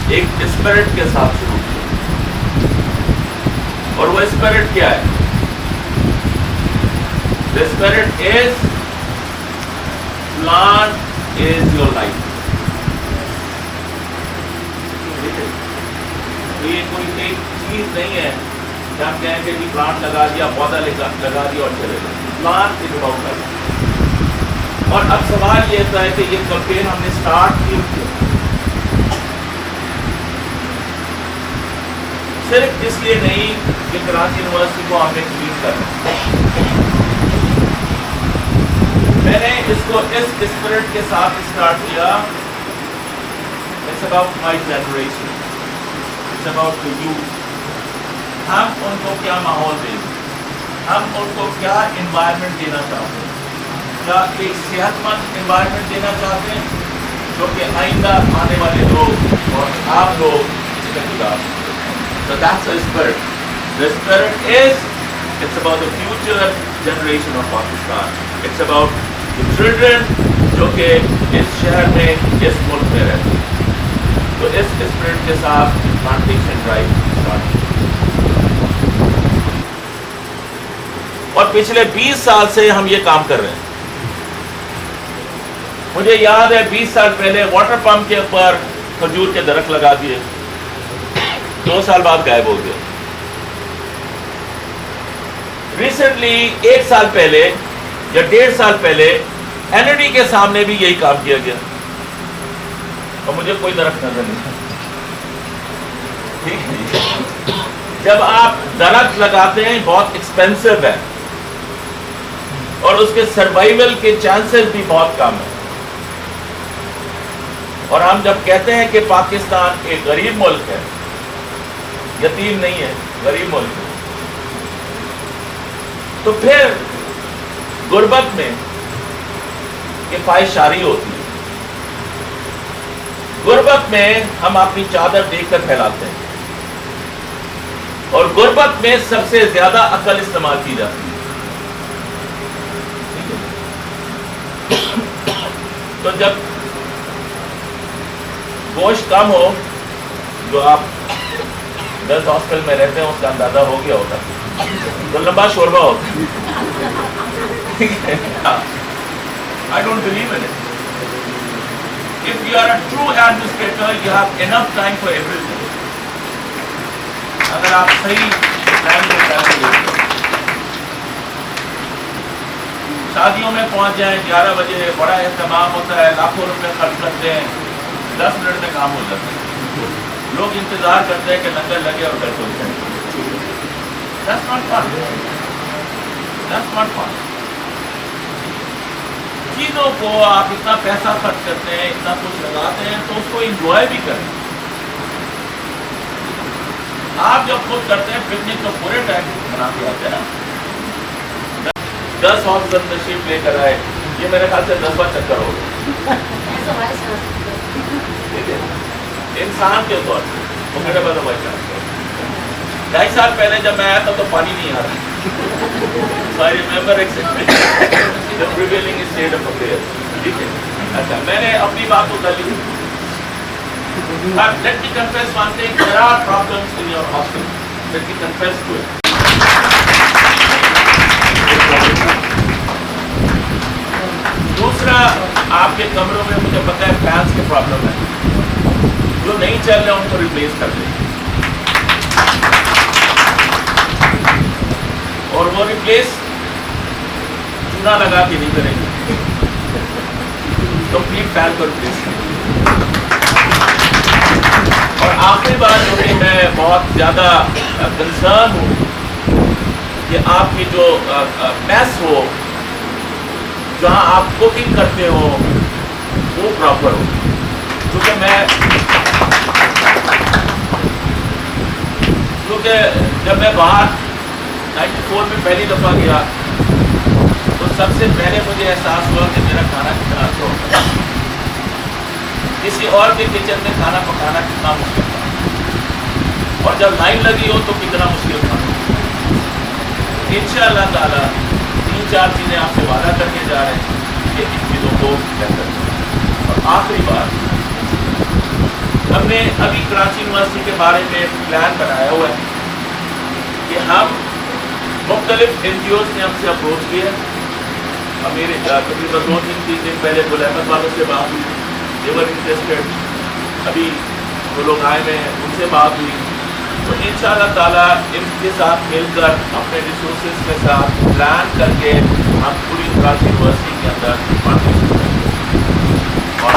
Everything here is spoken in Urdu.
ایک اسپرٹ کے ساتھ شروع کیا، اور وہ اسپرٹ کیا ہے؟ The spirit is plant is your life. تو یہ کوئی ایک چیز نہیں ہے کہ ہم کہیں کہ جی پلانٹ لگا دیا، پودا لگا دیا اور چلے گا. Plant is about life. اور اب سوال یہ تھا کہ یہ کمپین ہم نے اسٹارٹ کیوں کیا؟ صرف اس لیے نہیں کہ کراچی یونیورسٹی کو ہم نے کلین کرنا. میں نے اس کو اس اسپرٹ کے ساتھ اسٹارٹ کیا. It's about my generation. It's about the youth. ہم ان کو کیا ماحول دیں گے، ہم ان کو کیا انوائرمنٹ دینا چاہتے ہیں. کیا ایک صحت مند انوائرمنٹ دینا چاہتے ہیں جو کہ آئندہ آنے والے لوگ اور آپ لوگ اس کا گزار. So that's the spirit. The spirit is, it's about the future generation of Pakistan. It's about the children جو کہ اس شہر میں اس ملک میں رہتے ہیں. تو اس اسپرٹ کے ساتھ پلانٹیشن ڈرائیو اسٹارٹ. اور پچھلے 20 سال سے ہم یہ کام کر رہے ہیں. مجھے یاد ہے 20 سال پہلے واٹر پمپ کے اوپر کھجور کے درخت لگا دیے، 2 سال بعد غائب ہو گیا. ریسنٹلی 1 سال پہلے یا 1.5 سال پہلے NID کے سامنے بھی یہی کام کیا گیا اور مجھے کوئی درخت نظر نہیں. جب آپ درخت لگاتے ہیں بہت ایکسپینسو ہے اور اس کے سروائیول کے چانسز بھی بہت کم ہیں. اور ہم جب کہتے ہیں کہ پاکستان ایک غریب ملک ہے، یتیم نہیں ہے، غریب ملک ہے، تو پھر غربت میں کفایت شاری ہوتی ہے. غربت میں ہم اپنی چادر دیکھ کر پھیلاتے ہیں اور غربت میں سب سے زیادہ عقل استعمال کی جاتی ہے. تو جب گوشت کم ہو، جو آپ 10 ہاسٹل میں رہتے ہیں اس کا اندازہ ہو گیا ہوتا، تو لمبا شوربہ ہوتا. I don't believe in it. If you are a true administrator, you have enough time for everything. اگر آپ صحیح ٹائم کو پیسے دیتے، شادیوں میں پہنچ جائیں 11 بجے، بڑا اہتمام ہوتا ہے، لاکھوں روپے خرچ کرتے ہیں، 10 منٹ میں کام ہو جاتا ہے. لوگ انتظار کرتے ہیں کہ لنگر لگے اور گھر کو جائیں. That's not fun. That's not fun. چیزوں کو آپ اتنا پیسہ خرچ کرتے ہیں، اتنا کچھ لگاتے ہیں تو اس کو انجوائے بھی کریں. آپ جب خود کرتے ہیں پکنک تو پورے ٹائم بنا کے آتے ہیں نا. 10 آفیسر تشریف لے کر آئے، یہ میرے خیال سے 10واں چکر ہو گیا. انسان کے طور پر وہ میرے بعد 2.5 سال پہلے جب میں آیا تھا تو پانی نہیں آ رہا. So I remember exactly the prevailing state of affairs. ٹھیک ہے، اچھا میں نے اپنی بات کو کر لی. But let me confess one thing, there are problems in your hostel. Let me confess to it. دوسرا، آپ کے کمروں میں مجھے پتا ہے فینس کے پرابلم ہے، جو نہیں چل رہے ان کو ریپلیس کر دیں. اور وہ ریپلیس چونا لگا کے نہیں کریں گے، کمپلیٹ فین کو ریپلیس کریں. اور آخری بات جو کہ میں بہت زیادہ کنسرن ہوں کہ آپ کی جو میس ہو، جہاں آپ کوکنگ کرتے ہو، وہ پراپر ہو. کیونکہ جب میں باہر 94 میں پہلی دفعہ گیا تو سب سے پہلے مجھے احساس ہوا کہ میرا کھانا کتنا اچھا ہوتا ہے. کسی اور کے کچن میں کھانا پکانا کتنا مشکل تھا، اور جب لائن لگی ہو تو کتنا مشکل تھا. انشاءاللہ تعالیٰ 3-4 چیزیں آپ سے وعدہ کر کے جا رہے ہیں کہ ان چیزوں کو بہتر کریں. اور آخری بات، ہم نے ابھی کراچی یونیورسٹی کے بارے میں ایک پلان بنایا ہوا ہے کہ ہم مختلف این جی اوز نے ہم سے اپروچ کیا ہے. میرے تقریباً 2-3 دن پہلے گل احمد والوں سے بات ہوئی, دیور انٹرسٹڈ. ابھی وہ لوگ آئے ہوئے ہیں, ان سے بات ہوئی. تو ان شاء اللہ تعالیٰ ان کے ساتھ مل کر اپنے ریسورسز کے ساتھ پلان کر کے ہم پوری کراچی یونیورسٹی کے اندر پارٹیسپیٹ کریں گے. اور